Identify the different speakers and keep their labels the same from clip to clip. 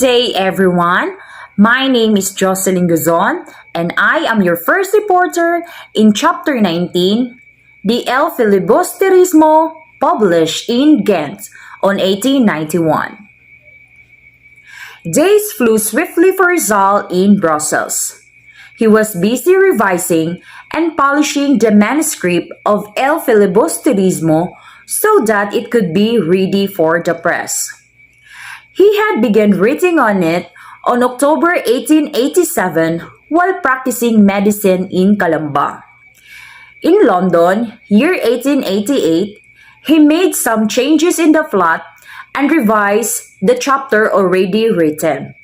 Speaker 1: day, everyone. My name is Jocelyn Guzon, and I am your first reporter in Chapter 19, the El Filibusterismo, published in Ghent on 1891. Days flew swiftly for Rizal in Brussels. He was busy revising and polishing the manuscript of El Filibusterismo so that it could be ready for the press. He had begun writing on it on October 1887 while practicing medicine in Calamba. In London, year 1888, he made some changes in the plot and revised the chapter already written.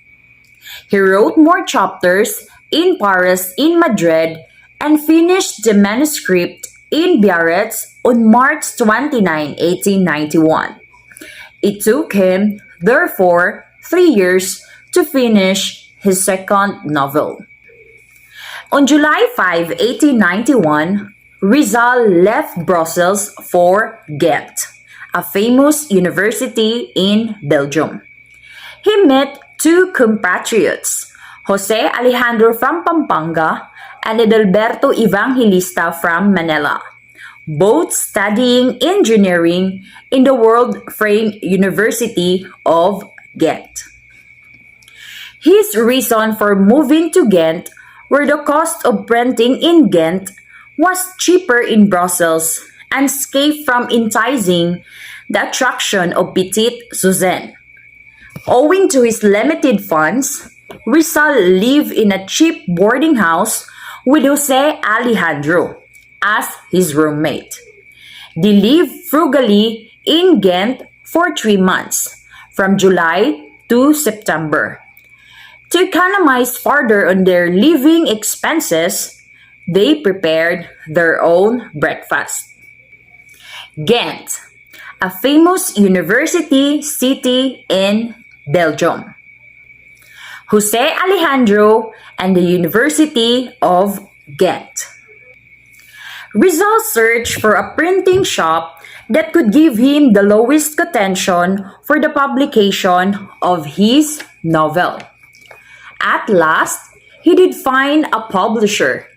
Speaker 1: He wrote more chapters in Paris, in Madrid, and finished the manuscript in Biarritz on March 29, 1891. It took him, therefore, 3 years to finish his second novel. On July 5, 1891, Rizal left Brussels for Ghent, a famous university in Belgium. He met two compatriots, Jose Alejandro from Pampanga and Edalberto Evangelista from Manila, both studying engineering in the world-famed University of Ghent. His reason for moving to Ghent were the cost of printing in Ghent was cheaper in Brussels and escaped from enticing the attraction of Petite Suzanne. Owing to his limited funds, Rizal lived in a cheap boarding house with Jose Alejandro as his roommate. They lived frugally in Ghent for 3 months, from July to September. To economize further on their living expenses, they prepared their own breakfast. Ghent, a famous university city in Belgium. Jose Alejandro and the University of Ghent. Rizal searched for a printing shop that could give him the lowest quotation for the publication of his novel. At last, he did find a publisher,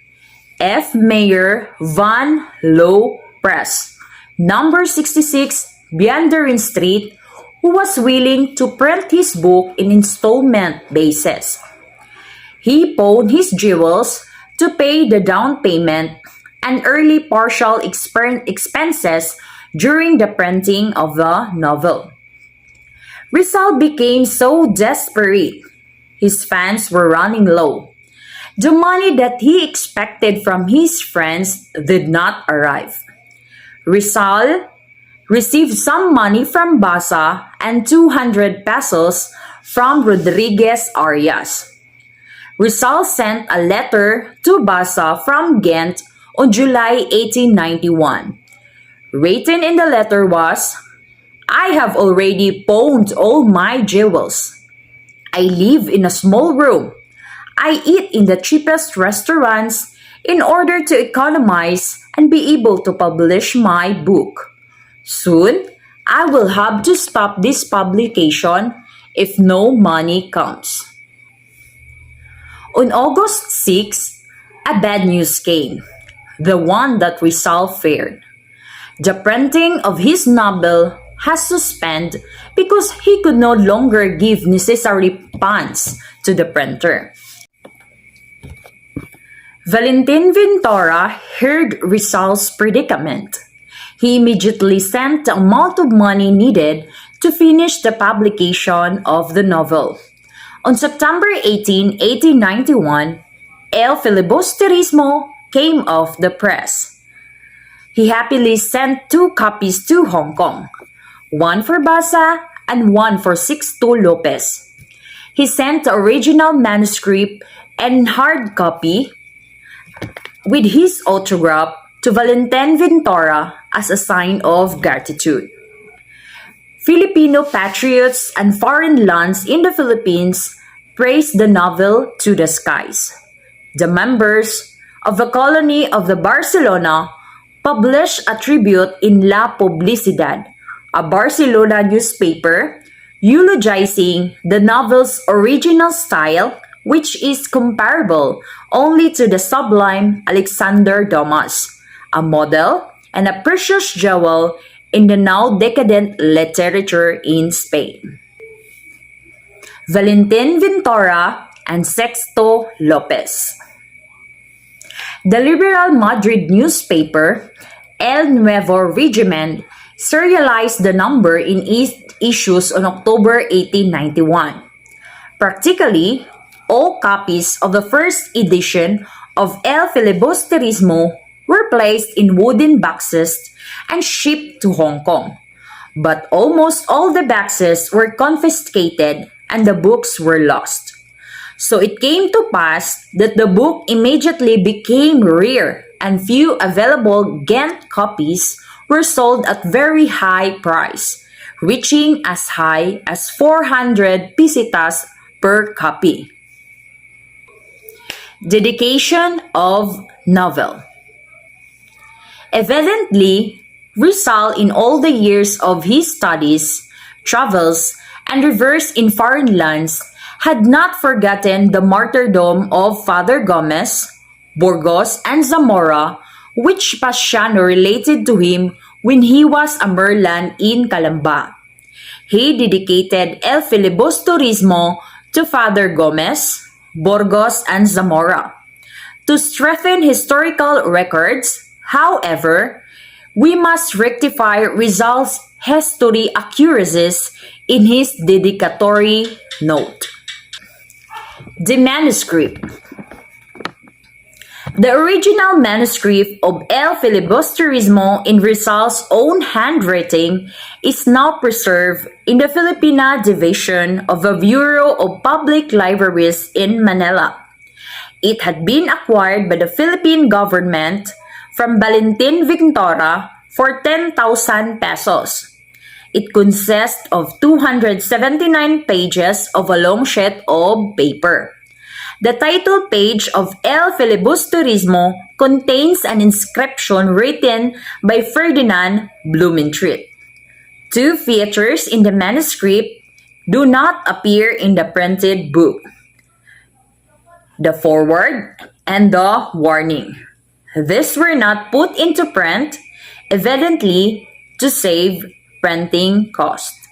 Speaker 1: F. Mayer van Loo Press, number 66 Vianderen Street, who was willing to print his book in installment basis. He pawned his jewels to pay the down payment and early partial expenses during the printing of the novel. Rizal became so desperate. His funds were running low. The money that he expected from his friends did not arrive. Rizal received some money from Basa and 200 pesos from Rodriguez Arias. Rizal sent a letter to Basa from Ghent on July 1891. Written in the letter was, "I have already pawned all my jewels. I live in a small room. I eat in the cheapest restaurants in order to economize and be able to publish my book. Soon, I will have to stop this publication if no money comes." On August 6, a bad news came, the one that Rizal feared. The printing of his novel has suspended because he could no longer give necessary funds to the printer. Valentin Ventura heard Rizal's predicament. He immediately sent the amount of money needed to finish the publication of the novel. On September 18, 1891, El Filibusterismo came off the press. He happily sent 2 copies to Hong Kong, one for Basa and one for Sixto Lopez. He sent the original manuscript and hard copy with his autograph to Valentin Ventura as a sign of gratitude. Filipino patriots and foreign lands in the Philippines praised the novel to the skies. The members of the colony of the Barcelona published a tribute in La Publicidad, a Barcelona newspaper, eulogizing the novel's original style, which is comparable only to the sublime Alexander Dumas, a model and a precious jewel in the now decadent literature in Spain. Valentin Ventura and Sexto Lopez. The liberal Madrid newspaper El Nuevo Regiment serialized the number in issues on October 1891. Practically, all copies of the first edition of El Filibusterismo were placed in wooden boxes and shipped to Hong Kong. But almost all the boxes were confiscated and the books were lost. So it came to pass that the book immediately became rare and few available Ghent copies were sold at very high price, reaching as high as 400 pesetas per copy. Dedication of novel. Evidently, Rizal in all the years of his studies, travels, and reverse in foreign lands had not forgotten the martyrdom of Father Gomez, Burgos, and Zamora, which Paciano related to him when he was a Merlan in Calamba. He dedicated El Filibusterismo to Father Gomez, Burgos, and Zamora. To strengthen historical records, however, we must rectify Rizal's history accuracies in his dedicatory note. The manuscript. The original manuscript of El Filibusterismo in Rizal's own handwriting is now preserved in the Filipina Division of the Bureau of Public Libraries in Manila. It had been acquired by the Philippine government from Valentin Ventura for 10,000 pesos. It consists of 279 pages of a long sheet of paper. The title page of El Filibusterismo contains an inscription written by Ferdinand Blumentritt. Two features in the manuscript do not appear in the printed book: the foreword and the warning. These were not put into print, evidently to save printing costs.